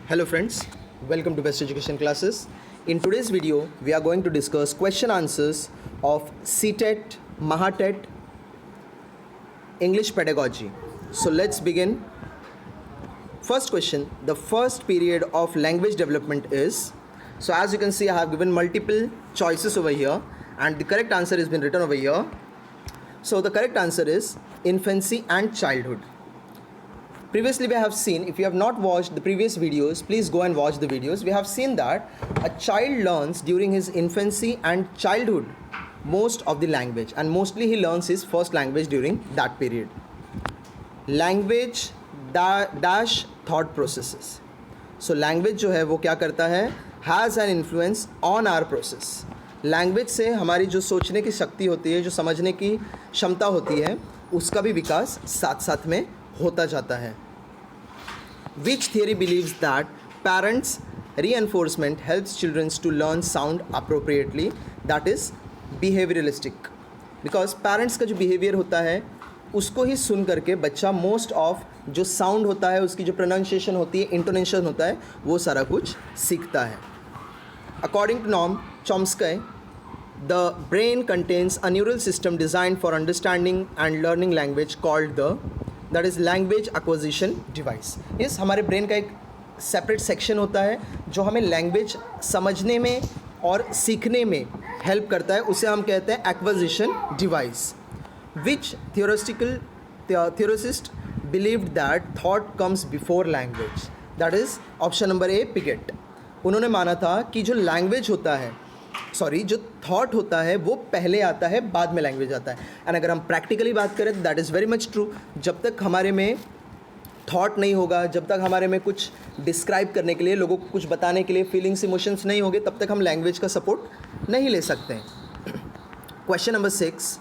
Hello friends, welcome to Best Education Classes. In today's video, we are going to discuss question answers of CTET, MAHATET, English Pedagogy. So let's begin. First question, the first period of language development is, so as you can see I have given multiple choices over here and the correct answer has been written over here. So the correct answer is infancy and childhood. Previously we have seen, if you have not watched the previous videos, please go and watch the videos. We have seen that a child learns during his infancy and childhood most of the language, and mostly he learns his first language during that period. Language dash thought processes. So language जो है वो क्या करता है, has an influence on our process. Language से हमारी जो सोचने की शक्ति होती है, जो समझने की क्षमता होती है, उसका भी विकास साथ साथ में होता जाता है. Which theory believes that parents' reinforcement helps children to learn sound appropriately? That is behavioralistic. Because parents का जो behavior होता है उसको ही सुन करके बच्चा मोस्ट ऑफ जो साउंड होता है, उसकी जो प्रोनाउंसिएशन होती है, इंटोनेशन होता है, वो सारा कुछ सीखता है. According to Noam Chomsky, the brain contains a neural system designed for understanding and learning language called that is language acquisition device. Yes, हमारे ब्रेन का एक सेपरेट सेक्शन होता है जो हमें लैंग्वेज समझने में और सीखने में हेल्प करता है, उसे हम कहते हैं acquisition device. Which theorist believed that thought comes before language? That is option number A, Piaget. उन्होंने माना था कि जो लैंग्वेज होता है, जो थॉट होता है वो पहले आता है, बाद में लैंग्वेज आता है. एंड अगर हम प्रैक्टिकली बात करें तो that is very much true. जब तक हमारे में थॉट नहीं होगा, जब तक हमारे में कुछ डिस्क्राइब करने के लिए, लोगों को कुछ बताने के लिए फीलिंग्स इमोशंस नहीं होंगे, तब तक हम लैंग्वेज का सपोर्ट नहीं ले सकते हैं. Question number 6,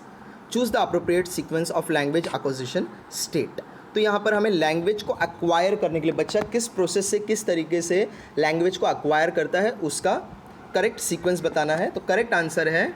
choose the appropriate sequence of language acquisition state. तो यहाँ पर हमें लैंग्वेज को एक्वायर करने के लिए बच्चा किस प्रोसेस से, किस तरीके से लैंग्वेज को एक्वायर करता है, उसका करेक्ट सीक्वेंस बताना है. तो करेक्ट आंसर है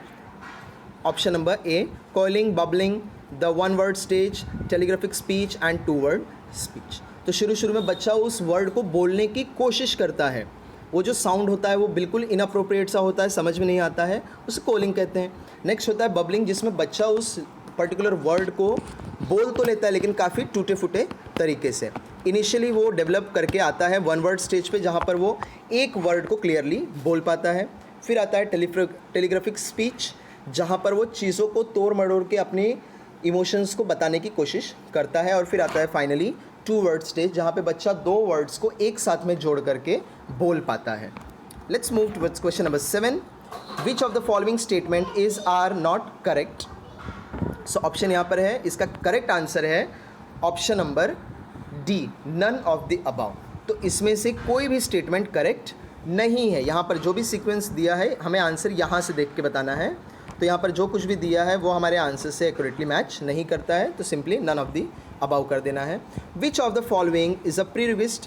option number A, calling, babbling, the one word stage, telegraphic speech and two word speech. तो शुरू में बच्चा उस वर्ड को बोलने की कोशिश करता है. वो जो साउंड होता है वो बिल्कुल इनअप्रोप्रिएट सा होता है, समझ में नहीं आता है, उसे कॉलिंग कहते हैं. नेक्स्ट होता है बबलिंग, जिसमें बच्चा उस पर्टिकुलर वर्ड को बोल तो लेता है लेकिन काफ़ी टूटे फूटे तरीके से. इनिशियली वो डेवलप करके आता है वन वर्ड स्टेज पे, जहाँ पर वो एक वर्ड को क्लियरली बोल पाता है. फिर आता है टेलीग्राफिक स्पीच, जहाँ पर वो चीज़ों को तोड़ मड़ोड़ के अपने इमोशंस को बताने की कोशिश करता है. और फिर आता है फाइनली टू वर्ड स्टेज, जहाँ पे बच्चा दो वर्ड्स को एक साथ में जोड़ करके बोल पाता है. Let's move towards question number 7. Which of the following statement is are not correct? So option यहाँ पर है, इसका करेक्ट आंसर है option number D, none of the above. तो इसमें से कोई भी स्टेटमेंट करेक्ट नहीं है. यहाँ पर जो भी सीक्वेंस दिया है हमें आंसर यहाँ से देख के बताना है. तो यहाँ पर जो कुछ भी दिया है वो हमारे आंसर से एक्यूरेटली मैच नहीं करता है, तो simply none of the above कर देना है. Which of the following is a prerequisite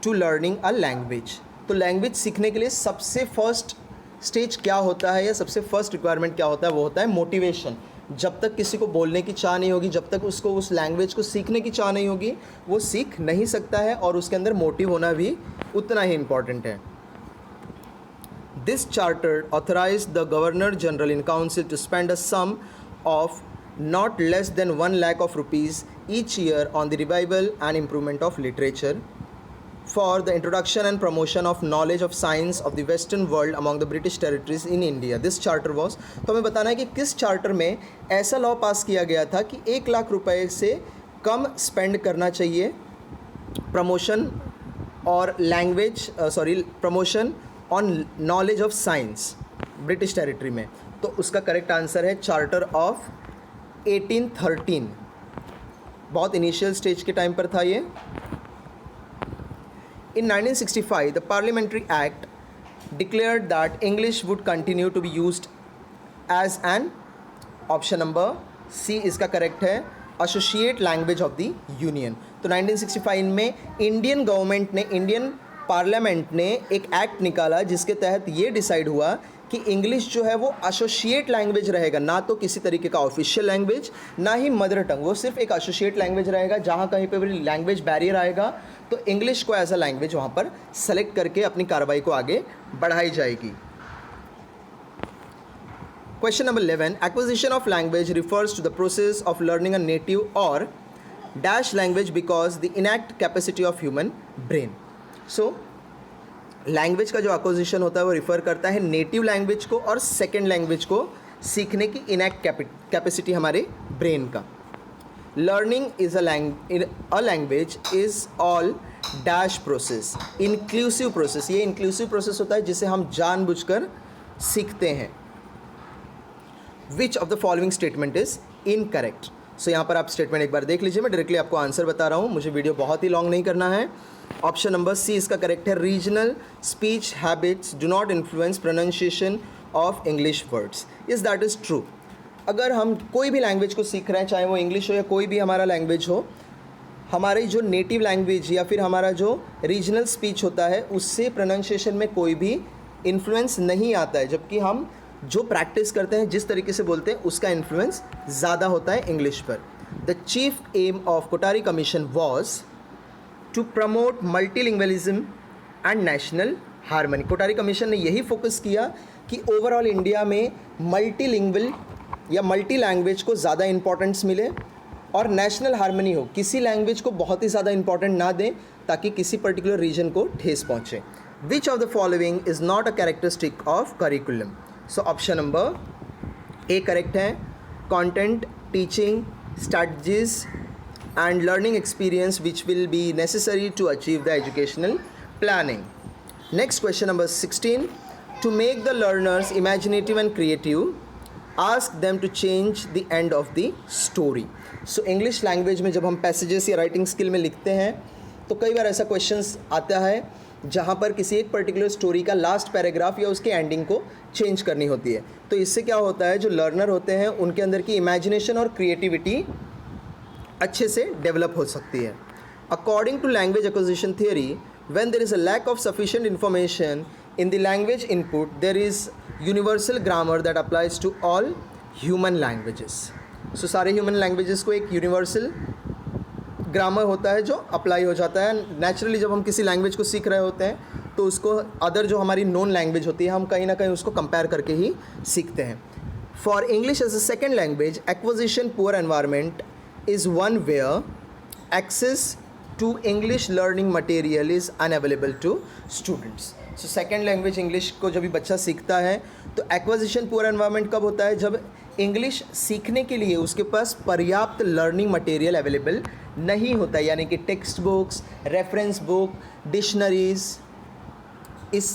to learning a language? तो लैंग्वेज सीखने के लिए सबसे फर्स्ट स्टेज क्या होता है, या सबसे फर्स्ट रिक्वायरमेंट क्या होता है? वो होता है मोटिवेशन. जब तक किसी को बोलने की चाह नहीं होगी, जब तक उसको उस लैंग्वेज को सीखने की चाह नहीं होगी, वो सीख नहीं सकता है, और उसके अंदर मोटिव होना भी उतना ही इम्पॉर्टेंट है. This charter authorize the governor general in council to spend a sum of not less than 1 lakh of rupees each year on the revival and improvement of literature for the introduction and promotion of knowledge of science of the western world among the British territories in India. This charter was, तो हमें बताना है कि किस charter में ऐसा law पास किया गया था कि 1 लाख रुपए से कम स्पेंड करना चाहिए प्रमोशन और language promotion on knowledge of science British territory में. तो उसका करेक्ट आंसर है चार्टर ऑफ 1813. बहुत इनिशियल स्टेज के टाइम पर था ये. In 1965, the Parliamentary Act declared that English would continue to be used as an, option number C इसका करेक्ट है, associate language of the Union. तो 1965 में इंडियन गवर्नमेंट ने, इंडियन पार्लियामेंट ने एक एक्ट निकाला जिसके तहत ये डिसाइड हुआ कि इंग्लिश जो है वो एसोसिएट लैंग्वेज रहेगा, ना तो किसी तरीके का ऑफिशियल लैंग्वेज, ना ही मदर टंग, वो सिर्फ एक एसोसिएट लैंग्वेज रहेगा। जहाँ कहीं पे भी लैंग्वेज बैरियर आएगा तो इंग्लिश को एज अ लैंग्वेज वहाँ पर सेलेक्ट करके अपनी कार्रवाई को आगे बढ़ाई जाएगी। Question number 11. Acquisition of language refers to the process of learning a native or dash language because the innate capacity of human brain. So, language का जो एक्विजिशन होता है वो रिफ़र करता है नेटिव लैंग्वेज को और सेकेंड लैंग्वेज को सीखने की इनैक्ट कैपेसिटी हमारे ब्रेन का। Learning is a language is all dash process, inclusive process. ये इंक्लूसिव प्रोसेस होता है जिसे हम जानबूझकर सीखते हैं। Which of the following statement is incorrect. So यहाँ पर आप स्टेटमेंट एक बार देख लीजिए, मैं डायरेक्टली आपको आंसर बता रहा हूँ, मुझे वीडियो बहुत ही लॉन्ग नहीं करना है। ऑप्शन नंबर सी इसका करेक्ट है। Regional speech habits do not influence pronunciation of English words. Is that is true. अगर हम कोई भी लैंग्वेज को सीख रहे हैं, चाहे वो इंग्लिश हो या कोई भी हमारा लैंग्वेज हो, हमारी जो नेटिव लैंग्वेज या फिर हमारा जो रीजनल स्पीच होता है उससे प्रोनाउंसिएशन में कोई भी इन्फ्लुएंस नहीं आता है, जबकि हम जो प्रैक्टिस करते हैं, जिस तरीके से बोलते हैं, उसका इन्फ्लुएंस ज़्यादा होता है इंग्लिश पर। The chief aim of Kothari commission was to promote multilingualism and national harmony. Kothari commission ने यही फोकस किया कि ओवरऑल इंडिया में मल्टीलिंग्वल या मल्टी लैंग्वेज को ज़्यादा इंपॉर्टेंस मिले और नेशनल हारमनी हो, किसी लैंग्वेज को बहुत ही ज़्यादा इंपॉर्टेंट ना दें ताकि किसी पर्टिकुलर रीजन को ठेस पहुँचे। Which of the following is not a characteristic of curriculum. So option number A correct है। Content, teaching, strategies and learning experience which will be necessary to achieve the educational planning. Next question number 16. To make the learners imaginative and creative, ask them to change the end of the story. So English language में जब हम passages या writing skill में लिखते हैं तो कई बार ऐसा क्वेश्चंस आता है जहाँ पर किसी एक पर्टिकुलर स्टोरी का लास्ट पैराग्राफ या उसके एंडिंग को चेंज करनी होती है। तो इससे क्या होता है, जो लर्नर होते हैं उनके अंदर की इमेजिनेशन और क्रिएटिविटी अच्छे से डेवलप हो सकती है। According to language acquisition theory, when there is a lack of sufficient information in the language input, there is universal grammar that applies to all human languages. So सारे human languages को एक universal grammar होता है जो apply हो जाता है। Naturally जब हम किसी लैंग्वेज को सीख रहे होते हैं तो उसको अदर जो हमारी नॉन लैंग्वेज होती है, हम कहीं ना कहीं उसको कंपेयर करके ही सीखते हैं। For English as a second language, acquisition poor environment is one where access to English learning material is unavailable to students. So second language English को जब भी बच्चा सीखता है तो एक्विजिशन पुअर एनवायरनमेंट कब होता है, जब इंग्लिश सीखने के लिए उसके पास पर्याप्त लर्निंग मटेरियल अवेलेबल नहीं होता है, यानी कि text books, reference book, dictionaries, इस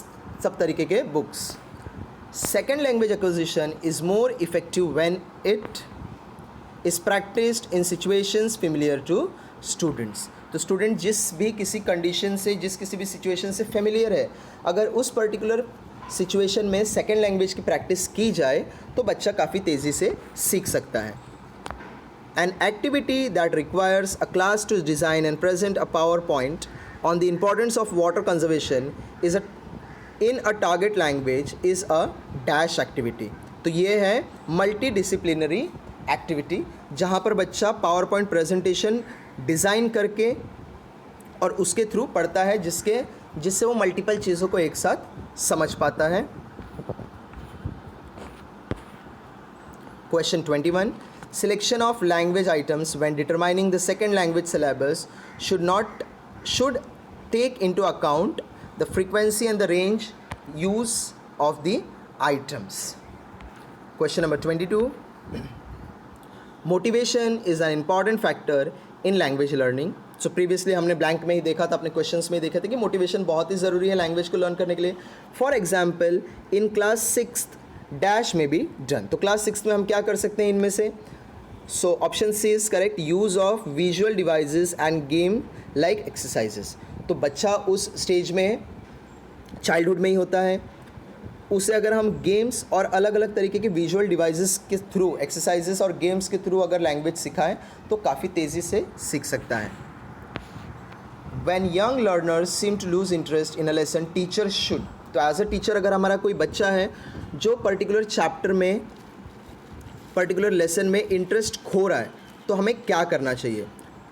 सब तरीके के books. Second language acquisition is more effective when it is practised in situations familiar to students. तो स्टूडेंट जिस भी किसी कंडीशन से, जिस किसी भी सिचुएशन से फेमिलियर है, अगर उस पर्टिकुलर सिचुएशन में सेकेंड लैंग्वेज की प्रैक्टिस की जाए तो बच्चा काफ़ी तेज़ी से सीख सकता है। An activity that requires a class to design and present a PowerPoint on the importance of water conservation in a target language is a dash activity. तो ये है multidisciplinary activity जहाँ पर बच्चा PowerPoint presentation डिज़ाइन करके और उसके through पढ़ता है, जिससे वो मल्टीपल चीज़ों को एक साथ समझ पाता है। Question 21. Selection of language items when determining the second language syllabus should take into account the frequency and the range use of the items. Question number 22. Motivation is an important factor in language learning. So previously हमने blank में ही देखा था, अपने questions में ही देखा था कि motivation बहुत ही ज़रूरी है language को learn करने के लिए। For example, in class 6th dash में भी done। तो class 6th में हम क्या कर सकते हैं इनमें से? So option C is correct, use of visual devices and game like exercises. तो बच्चा उस स्टेज में चाइल्डहुड में ही होता है, उसे अगर हम गेम्स और अलग अलग तरीके के विजुअल डिवाइसेस के थ्रू, एक्सरसाइजेस और गेम्स के थ्रू अगर लैंग्वेज सिखाएं तो काफ़ी तेज़ी से सीख सकता है। When young learners seem to lose interest in a lesson teacher should. तो एज अ टीचर अगर हमारा कोई बच्चा है जो पर्टिकुलर चैप्टर में, पर्टिकुलर लेसन में इंटरेस्ट खो रहा है, तो हमें क्या करना चाहिए?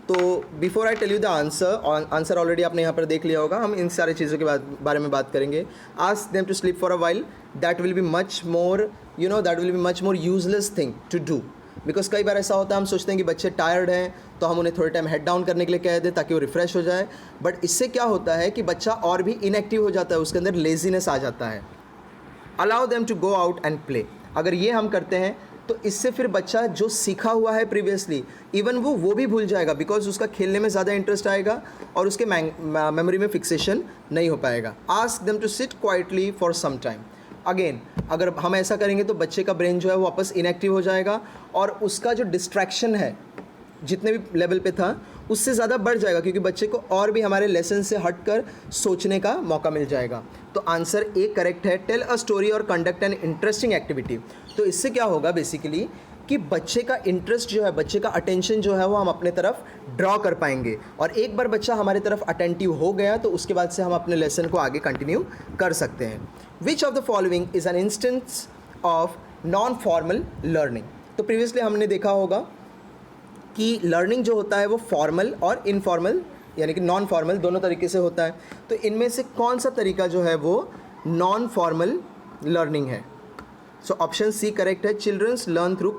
तो before I tell you the answer already आपने यहाँ पर देख लिया होगा, हम इन सारी चीज़ों के बारे में बात करेंगे। Ask them to sleep for a while, that will be much more that will be much more useless thing to do. Because कई बार ऐसा होता है हम सोचते हैं कि बच्चे टायर्ड हैं तो हम उन्हें थोड़े टाइम हेड डाउन करने के लिए कह दें ताकि वो रिफ़्रेश हो जाए, बट इससे क्या होता है कि बच्चा और भी इनएक्टिव हो जाता है, उसके अंदर लेजीनेस आ जाता है। Allow them to go out and play. अगर ये हम करते हैं तो इससे फिर बच्चा जो सीखा हुआ है प्रीवियसली, इवन वो भी भूल जाएगा, बिकॉज उसका खेलने में ज़्यादा इंटरेस्ट आएगा और उसके मेमोरी में फिक्सेशन नहीं हो पाएगा। Ask them to sit quietly for some time. Again अगर हम ऐसा करेंगे तो बच्चे का ब्रेन जो है वो वापस इनएक्टिव हो जाएगा और उसका जो डिस्ट्रैक्शन है जितने भी लेवल पे था उससे ज़्यादा बढ़ जाएगा, क्योंकि बच्चे को और भी हमारे लेसन से हटकर सोचने का मौका मिल जाएगा। तो आंसर ए करेक्ट है। टेल अ स्टोरी और कंडक्ट एन इंटरेस्टिंग एक्टिविटी। तो इससे क्या होगा बेसिकली कि बच्चे का इंटरेस्ट जो है, बच्चे का अटेंशन जो है वो हम अपने तरफ ड्रॉ कर पाएंगे, और एक बार बच्चा हमारी तरफ अटेंटिव हो गया तो उसके बाद से हम अपने लेसन को आगे कंटिन्यू कर सकते हैं। Which of the following is an instance of non formal learning. तो प्रीवियसली हमने देखा होगा कि लर्निंग जो होता है वो फॉर्मल और इनफॉर्मल यानी कि नॉन फॉर्मल दोनों तरीके से होता है। तो इनमें से कौन सा तरीका जो है वो नॉन फॉर्मल लर्निंग है? सो ऑप्शन सी करेक्ट है। Childrens learn through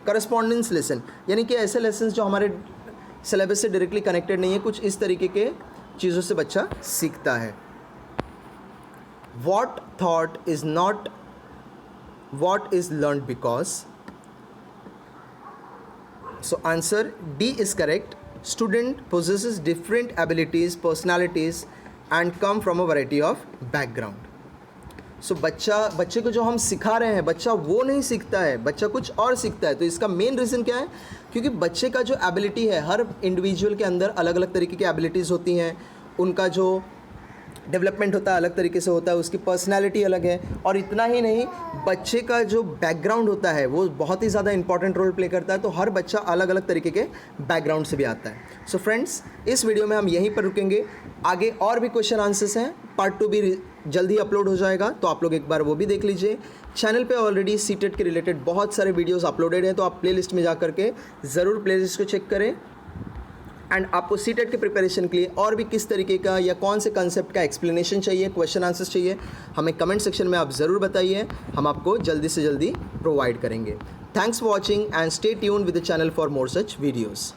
correspondence lesson, यानी कि ऐसे लेसन जो हमारे सिलेबस से डायरेक्टली कनेक्टेड नहीं है, कुछ इस तरीके के चीज़ों से बच्चा सीखता है। What thought is not what is learn because. So answer D is correct. Student possesses different abilities, personalities and come from a variety of background. So बच्चे को जो हम सिखा रहे हैं, बच्चा वो नहीं सीखता है, बच्चा कुछ और सीखता है। तो इसका मेन रीज़न क्या है? क्योंकि बच्चे का जो एबिलिटी है, हर इंडिविजुअल के अंदर अलग अलग तरीके की एबिलिटीज़ होती हैं, उनका जो डेवलपमेंट होता है अलग तरीके से होता है, उसकी पर्सनालिटी अलग है। और इतना ही नहीं, बच्चे का जो बैकग्राउंड होता है वो बहुत ही ज़्यादा इंपॉर्टेंट रोल प्ले करता है। तो हर बच्चा अलग अलग तरीके के बैकग्राउंड से भी आता है। सो फ्रेंड्स, इस वीडियो में हम यहीं पर रुकेंगे। आगे और भी क्वेश्चन आंसर्स हैं, पार्ट 2 भी जल्दी अपलोड हो जाएगा, तो आप लोग एक बार वो भी देख लीजिए। चैनल पे ऑलरेडी सीटेट के रिलेटेड बहुत सारे वीडियोस अपलोडेड हैं, तो आप प्लेलिस्ट में जा करके ज़रूर प्लेलिस्ट को चेक करें। एंड आपको सीटेट के प्रिपरेशन के लिए और भी किस तरीके का या कौन से कंसेप्ट का एक्सप्लेनेशन चाहिए, क्वेश्चन आंसर्स चाहिए, हमें कमेंट सेक्शन में आप ज़रूर बताइए, हम आपको जल्दी से जल्दी प्रोवाइड करेंगे। Thanks for watching and stay tuned with the channel for more such videos.